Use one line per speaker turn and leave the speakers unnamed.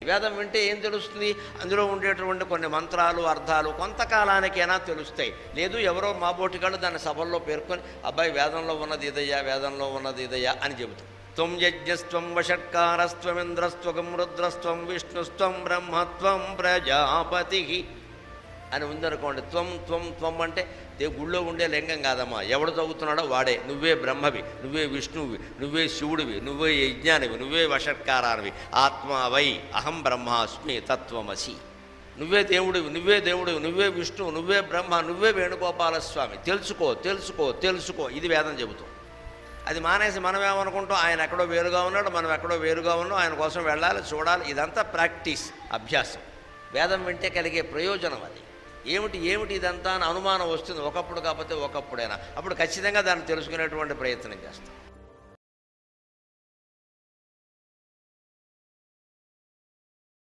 వేదం వింటే ఏం తెలుస్తుంది? అందులో ఉండేటువంటి కొన్ని మంత్రాలు, అర్థాలు కొంతకాలానికైనా తెలుస్తాయి. లేదు ఎవరో మాబోటిగాళ్ళు దాన్ని సభల్లో పేర్కొని అబ్బాయి వేదంలో ఉన్నది ఇదయ్యా, వేదంలో ఉన్నది ఇదయ్యా అని చెబుతాం. త్వం యజ్ఞస్త్వం వషట్కారస్త్వమింద్రస్త్వగం రుద్రస్త్వం విష్ణుస్త్వం బ్రహ్మత్వం ప్రజాపతి అని ఉందనుకోండి. త్వం త్వం త్వం అంటే గుళ్ళో ఉండే లింగం కాదమ్మా. ఎవడు చదువుతున్నాడో వాడే. నువ్వే బ్రహ్మవి, నువ్వే విష్ణువి, నువ్వే శివుడివి, నువ్వే యజ్ఞానివి, నువ్వే వషట్కారానివి. ఆత్మావై అహం బ్రహ్మాస్మి తత్వమసి. నువ్వే దేవుడివి, నువ్వే దేవుడివి, నువ్వే విష్ణువు, నువ్వే బ్రహ్మ, నువ్వే వేణుగోపాలస్వామి. తెలుసుకో తెలుసుకో తెలుసుకో. ఇది వేదం చెబుతాం. అది మానేసి మనం ఏమనుకుంటాం, ఆయన ఎక్కడో వేరుగా ఉన్నాడు, మనం ఎక్కడో వేరుగా ఉన్నాం, ఆయన కోసం వెళ్ళాలి, చూడాలి. ఇదంతా ప్రాక్టీస్, అభ్యాసం. వేదం వింటే కలిగే ప్రయోజనం అది. ఏమిటి ఏమిటి ఇదంతా అని అనుమానం వస్తుంది ఒకప్పుడు, కాకపోతే ఒకప్పుడైనా. అప్పుడు ఖచ్చితంగా దాన్ని తెలుసుకునేటువంటి ప్రయత్నం చేస్తాం.